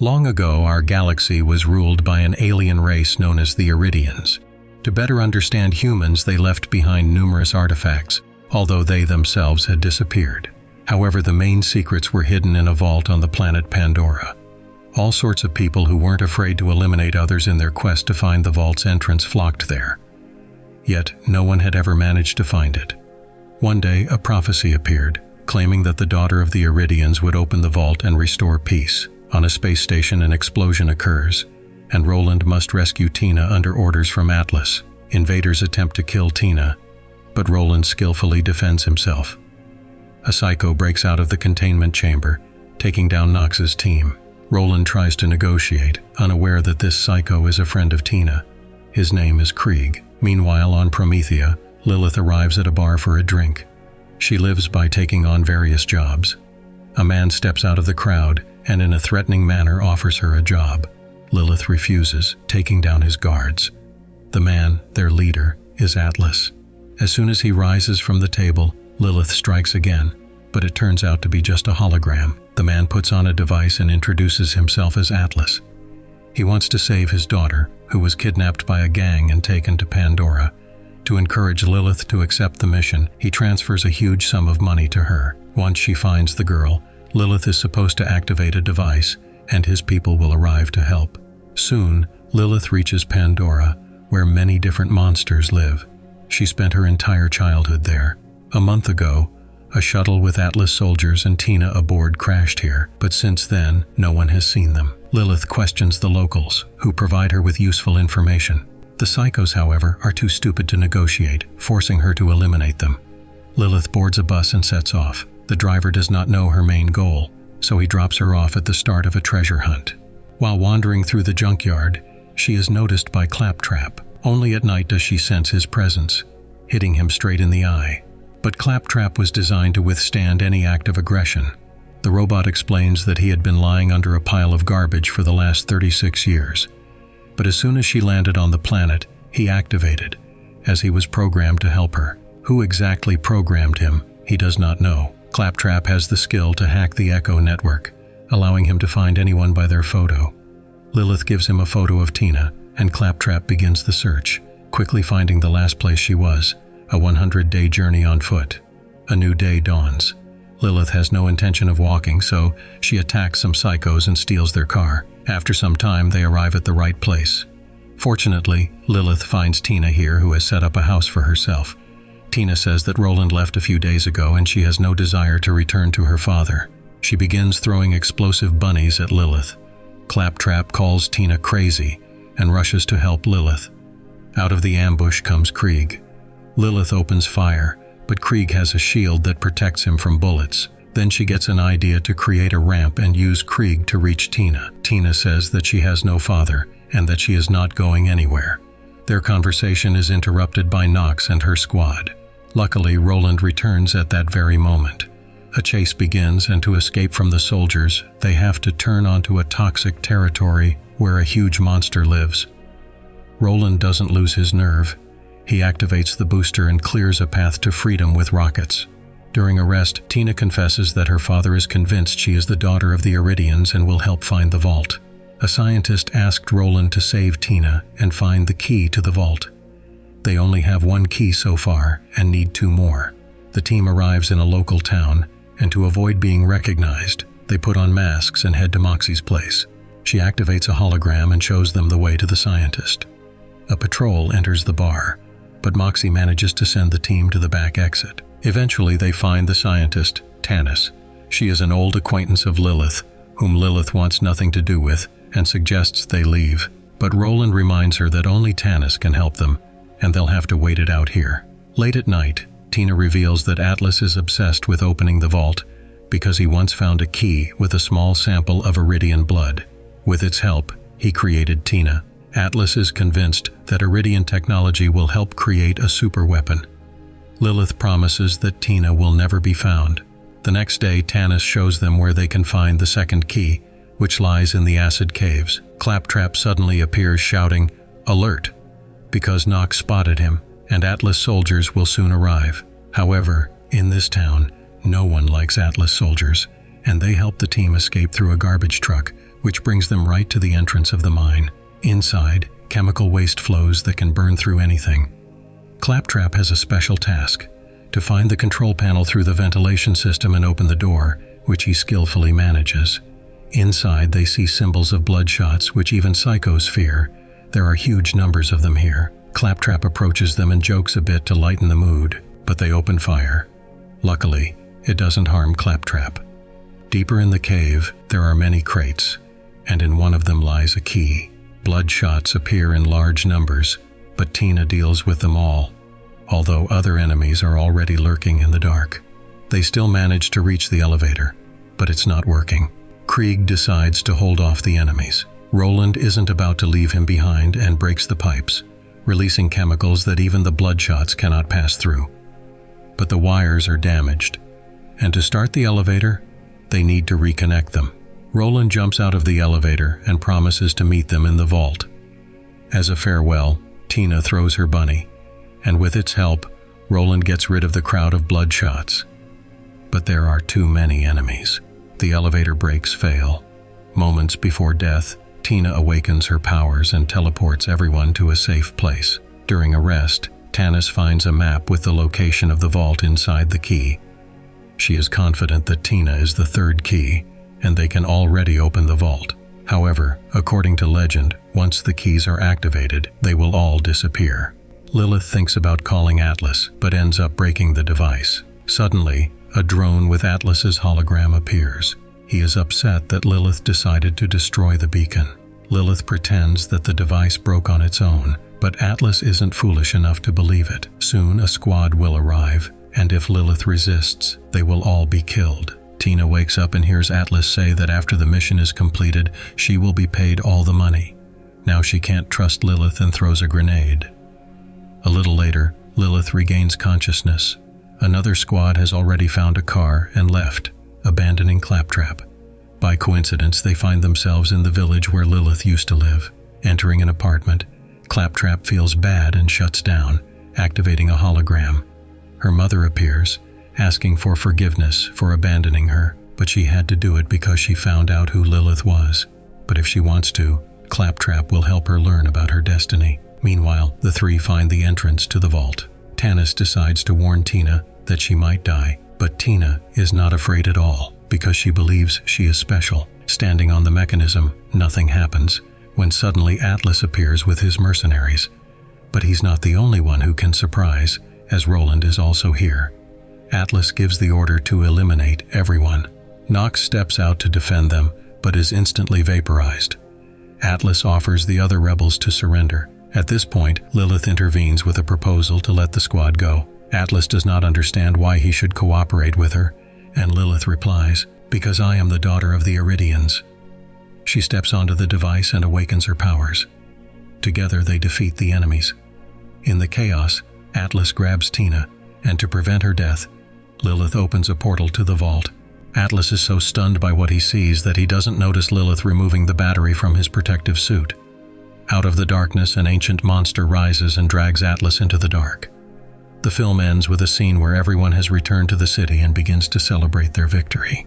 Long ago, our galaxy was ruled by an alien race known as the Eridians. To better understand humans, they left behind numerous artifacts, although they themselves had disappeared. However, the main secrets were hidden in a vault on the planet Pandora. All sorts of people who weren't afraid to eliminate others in their quest to find the vault's entrance flocked there. Yet, no one had ever managed to find it. One day, a prophecy appeared, claiming that the daughter of the Eridians would open the vault and restore peace. On a space station, an explosion occurs, and Roland must rescue Tina under orders from Atlas. Invaders attempt to kill Tina, but Roland skillfully defends himself. A psycho breaks out of the containment chamber, taking down Nox's team. Roland tries to negotiate, unaware that this psycho is a friend of Tina. His name is Krieg. Meanwhile, on Promethea, Lilith arrives at a bar for a drink. She lives by taking on various jobs. A man steps out of the crowd and in a threatening manner offers her a job. Lilith refuses, taking down his guards. The man, their leader, is Atlas. As soon as he rises from the table, Lilith strikes again, but it turns out to be just a hologram. The man puts on a device and introduces himself as Atlas. He wants to save his daughter, who was kidnapped by a gang and taken to Pandora. To encourage Lilith to accept the mission, he transfers a huge sum of money to her. Once she finds the girl, Lilith is supposed to activate a device, and his people will arrive to help. Soon, Lilith reaches Pandora, where many different monsters live. She spent her entire childhood there. A month ago, a shuttle with Atlas soldiers and Tina aboard crashed here, but since then, no one has seen them. Lilith questions the locals, who provide her with useful information. The psychos, however, are too stupid to negotiate, forcing her to eliminate them. Lilith boards a bus and sets off. The driver does not know her main goal, so he drops her off at the start of a treasure hunt. While wandering through the junkyard, she is noticed by Claptrap. Only at night does she sense his presence, hitting him straight in the eye. But Claptrap was designed to withstand any act of aggression. The robot explains that he had been lying under a pile of garbage for the last 36 years. But as soon as she landed on the planet, he activated, as he was programmed to help her. Who exactly programmed him, he does not know. Claptrap has the skill to hack the Echo network, allowing him to find anyone by their photo. Lilith gives him a photo of Tina, and Claptrap begins the search, quickly finding the last place she was, a 100-day journey on foot. A new day dawns. Lilith has no intention of walking, so she attacks some psychos and steals their car. After some time, they arrive at the right place. Fortunately, Lilith finds Tina here, who has set up a house for herself. Tina says that Roland left a few days ago and she has no desire to return to her father. She begins throwing explosive bunnies at Lilith. Claptrap calls Tina crazy and rushes to help Lilith. Out of the ambush comes Krieg. Lilith opens fire, but Krieg has a shield that protects him from bullets. Then she gets an idea to create a ramp and use Krieg to reach Tina. Tina says that she has no father and that she is not going anywhere. Their conversation is interrupted by Nox and her squad. Luckily, Roland returns at that very moment. A chase begins, and to escape from the soldiers, they have to turn onto a toxic territory where a huge monster lives. Roland doesn't lose his nerve. He activates the booster and clears a path to freedom with rockets. During arrest, Tina confesses that her father is convinced she is the daughter of the Eridians and will help find the vault. A scientist asked Roland to save Tina and find the key to the vault. They only have one key so far and need 2 more. The team arrives in a local town, and to avoid being recognized, they put on masks and head to Moxie's place. She activates a hologram and shows them the way to the scientist. A patrol enters the bar, but Moxie manages to send the team to the back exit. Eventually, they find the scientist, Tannis. She is an old acquaintance of Lilith, whom Lilith wants nothing to do with, and suggests they leave. But Roland reminds her that only Tannis can help them, and they'll have to wait it out here. Late at night, Tina reveals that Atlas is obsessed with opening the vault because he once found a key with a small sample of Eridian blood. With its help, he created Tina. Atlas is convinced that Eridian technology will help create a superweapon. Lilith promises that Tina will never be found. The next day, Tannis shows them where they can find the second key, which lies in the acid caves. Claptrap suddenly appears shouting, "Alert!" because Nox spotted him, and Atlas soldiers will soon arrive. However, in this town, no one likes Atlas soldiers, and they help the team escape through a garbage truck, which brings them right to the entrance of the mine. Inside, chemical waste flows that can burn through anything. Claptrap has a special task: to find the control panel through the ventilation system and open the door, which he skillfully manages. Inside, they see symbols of bloodshots, which even psychos fear. There are huge numbers of them here. Claptrap approaches them and jokes a bit to lighten the mood, but they open fire. Luckily, it doesn't harm Claptrap. Deeper in the cave, there are many crates, and in one of them lies a key. Bloodshots appear in large numbers, but Tina deals with them all, although other enemies are already lurking in the dark. They still manage to reach the elevator, but it's not working. Krieg decides to hold off the enemies. Roland isn't about to leave him behind and breaks the pipes, releasing chemicals that even the bloodshots cannot pass through. But the wires are damaged, and to start the elevator, they need to reconnect them. Roland jumps out of the elevator and promises to meet them in the vault. As a farewell, Tina throws her bunny, and with its help, Roland gets rid of the crowd of bloodshots. But there are too many enemies. The elevator brakes fail. Moments before death, Tina awakens her powers and teleports everyone to a safe place. During a rest, Tannis finds a map with the location of the vault inside the key. She is confident that Tina is the third key, and they can already open the vault. However, according to legend, once the keys are activated, they will all disappear. Lilith thinks about calling Atlas, but ends up breaking the device. Suddenly, a drone with Atlas's hologram appears. He is upset that Lilith decided to destroy the beacon. Lilith pretends that the device broke on its own, but Atlas isn't foolish enough to believe it. Soon a squad will arrive, and if Lilith resists, they will all be killed. Tina wakes up and hears Atlas say that after the mission is completed, she will be paid all the money. Now she can't trust Lilith and throws a grenade. A little later, Lilith regains consciousness. Another squad has already found a car and left, abandoning Claptrap. By coincidence, they find themselves in the village where Lilith used to live. Entering an apartment, Claptrap feels bad and shuts down, activating a hologram. Her mother appears, asking for forgiveness for abandoning her, but she had to do it because she found out who Lilith was. But if she wants to, Claptrap will help her learn about her destiny. Meanwhile, the three find the entrance to the vault. Tannis decides to warn Tina that she might die, but Tina is not afraid at all because she believes she is special. Standing on the mechanism, nothing happens, when suddenly Atlas appears with his mercenaries. But he's not the only one who can surprise, as Roland is also here. Atlas gives the order to eliminate everyone. Nox steps out to defend them, but is instantly vaporized. Atlas offers the other rebels to surrender. At this point, Lilith intervenes with a proposal to let the squad go. Atlas does not understand why he should cooperate with her, and Lilith replies, "Because I am the daughter of the Eridians." She steps onto the device and awakens her powers. Together they defeat the enemies. In the chaos, Atlas grabs Tina, and to prevent her death, Lilith opens a portal to the vault. Atlas is so stunned by what he sees that he doesn't notice Lilith removing the battery from his protective suit. Out of the darkness, an ancient monster rises and drags Atlas into the dark. The film ends with a scene where everyone has returned to the city and begins to celebrate their victory.